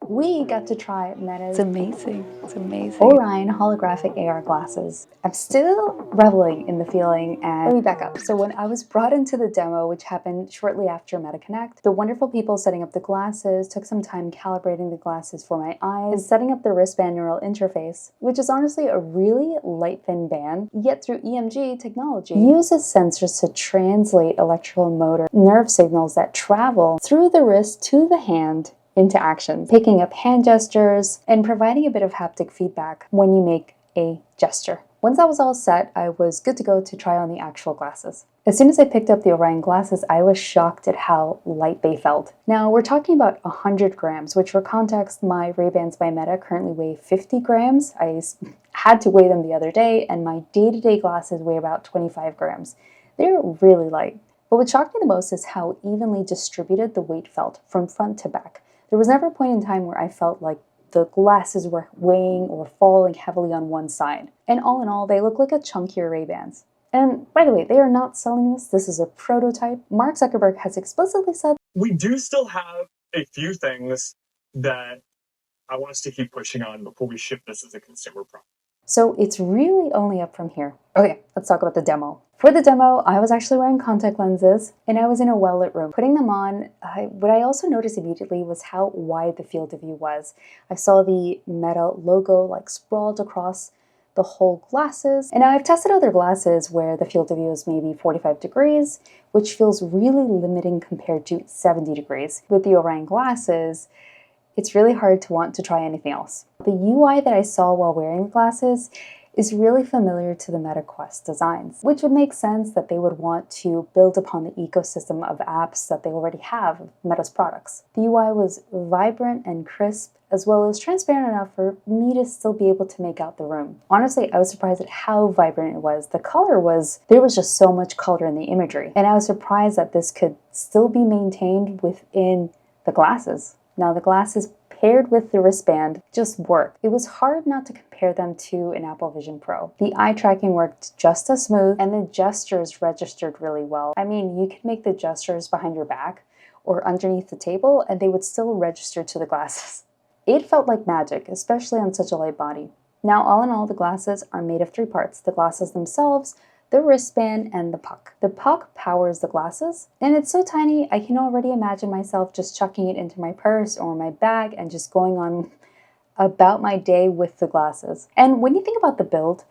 we got to try Meta's It's amazing. It's amazing. Orion holographic AR glasses. I'm still reveling in the feeling, and let me back up. So when I was brought into the demo, which happened shortly after Meta Connect, the wonderful people setting up the glasses took some time calibrating the glasses for my eyes and setting up the wristband neural interface, which is honestly a really light thin band, yet through EMG technology, uses sensors to translate electrical motor nerve signals that travel through the wrist to the hand into action, picking up hand gestures and providing a bit of haptic feedback when you make a gesture. Once that was all set, I was good to go to try on the actual glasses. As soon as I picked up the Orion glasses, I was shocked at how light they felt. Now, we're talking about 100 grams, which for context, my Ray-Bans by Meta currently weigh 50 grams. I had to weigh them the other day, and my day-to-day glasses weigh about 25 grams. They're really light. But what shocked me the most is how evenly distributed the weight felt from front to back. There was never a point in time where I felt like the glasses were weighing or falling heavily on one side. And all in all, they look like a chunkier Ray-Bans. And by the way, they are not selling this. This is a prototype. Mark Zuckerberg has explicitly said, we do still have a few things that I want us to keep pushing on before we ship this as a consumer product. So it's really only up from here. Okay, let's talk about the demo. For the demo, I was actually wearing contact lenses and I was in a well-lit room. Putting them on, what I also noticed immediately was how wide the field of view was. I saw the Meta logo like sprawled across the whole glasses. And now I've tested other glasses where the field of view is maybe 45 degrees, which feels really limiting compared to 70 degrees. With the Orion glasses, it's really hard to want to try anything else. The UI that I saw while wearing the glasses is really familiar to the Meta Quest designs, which would make sense that they would want to build upon the ecosystem of apps that they already have of Meta's products. The UI was vibrant and crisp, as well as transparent enough for me to still be able to make out the room. Honestly, I was surprised at how vibrant it was. There was just so much color in the imagery, and I was surprised that this could still be maintained within the glasses. Now, the glasses paired with the wristband just work. It was hard not to compare them to an Apple Vision Pro. The eye tracking worked just as smooth, and the gestures registered really well. I mean, you could make the gestures behind your back or underneath the table, and they would still register to the glasses. It felt like magic, especially on such a light body. Now, all in all, the glasses are made of three parts: the glasses themselves, the wristband, and the puck. The puck powers the glasses, and it's so tiny I can already imagine myself just chucking it into my purse or my bag and just going on about my day with the glasses. And when you think about the build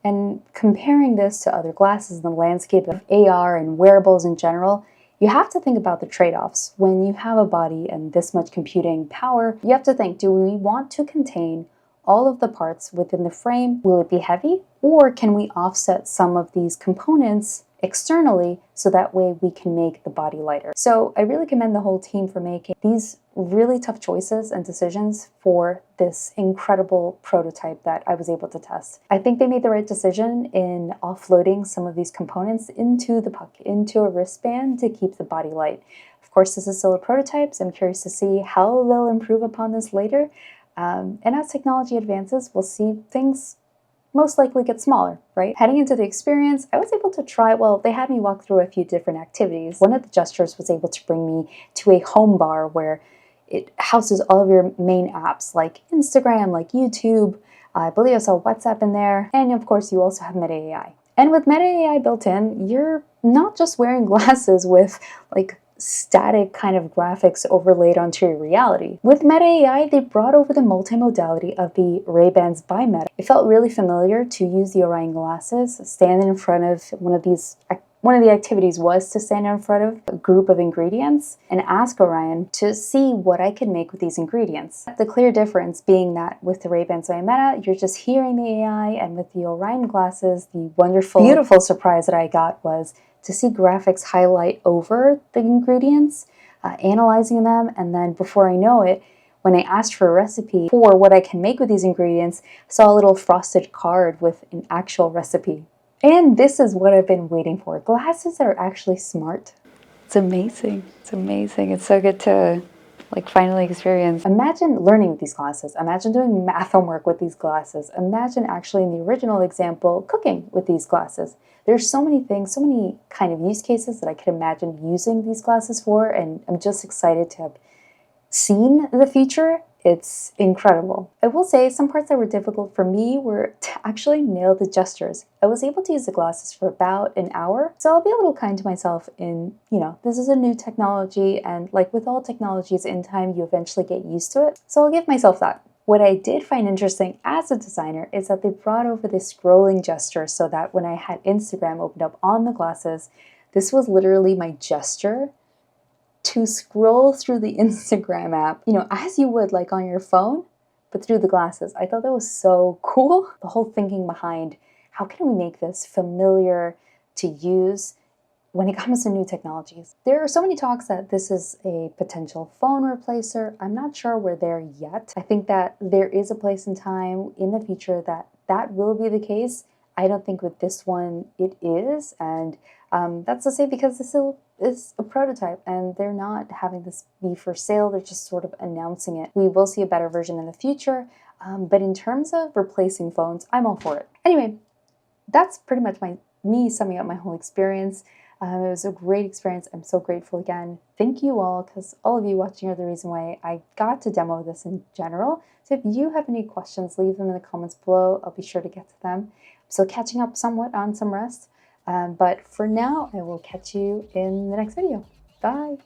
and comparing this to other glasses in the landscape of AR and wearables in general, you have to think about the trade-offs. When you have a body and this much computing power, you have to think, do we want to contain all of the parts within the frame? Will it be heavy? Or can we offset some of these components externally so that way we can make the body lighter? So I really commend the whole team for making these really tough choices and decisions for this incredible prototype that I was able to test. I think they made the right decision in offloading some of these components into the puck, into a wristband to keep the body light. Of course, this is still a prototype, so I'm curious to see how they'll improve upon this later. And as technology advances, we'll see things most likely get smaller, right? Heading into the experience, I was able to try, they had me walk through a few different activities. One of the gestures was able to bring me to a home bar where it houses all of your main apps like Instagram, like YouTube. I believe I saw WhatsApp in there. And of course, you also have Meta AI. And with Meta AI built in, you're not just wearing glasses with like static kind of graphics overlaid onto your reality. With Meta AI, they brought over the multimodality of the Ray-Bans by Meta. It felt really familiar to use the Orion glasses, stand in front of one of the activities was to stand in front of a group of ingredients and ask Orion to see what I could make with these ingredients. The clear difference being that with the Ray-Bans by Meta, you're just hearing the AI, and with the Orion glasses, the wonderful, beautiful surprise that I got was to see graphics highlight over the ingredients, analyzing them, and then before I know it, when I asked for a recipe for what I can make with these ingredients, I saw a little frosted card with an actual recipe. And this is what I've been waiting for. Glasses that are actually smart. It's amazing. It's amazing. It's so good to finally experience. Imagine learning with these glasses. Imagine doing math homework with these glasses. Imagine actually in the original example, cooking with these glasses. There's so many things, so many kind of use cases that I could imagine using these glasses for, and I'm just excited to have seen the future It's incredible. I will say some parts that were difficult for me were to actually nail the gestures. I was able to use the glasses for about an hour, so I'll be a little kind to myself in, this is a new technology, and like with all technologies, in time you eventually get used to it. So I'll give myself that. What I did find interesting as a designer is that they brought over this scrolling gesture so that when I had Instagram opened up on the glasses, this was literally my gesture to scroll through the Instagram app, as you would like on your phone, but through the glasses. I thought that was so cool. The whole thinking behind how can we make this familiar to use when it comes to new technologies. There are so many talks that this is a potential phone replacer. I'm not sure we're there yet. I think that there is a place and time in the future that that will be the case. I don't think with this one it is, and that's to say because this is a prototype and they're not having this be for sale. They're just sort of announcing it. We will see a better version in the future, but in terms of replacing phones, I'm all for it. Anyway, that's pretty much me summing up my whole experience. It was a great experience. I'm so grateful again. Thank you all, because all of you watching are the reason why I got to demo this in general. So if you have any questions, leave them in the comments below. I'll be sure to get to them. I'm still catching up somewhat on some rest. But for now, I will catch you in the next video. Bye.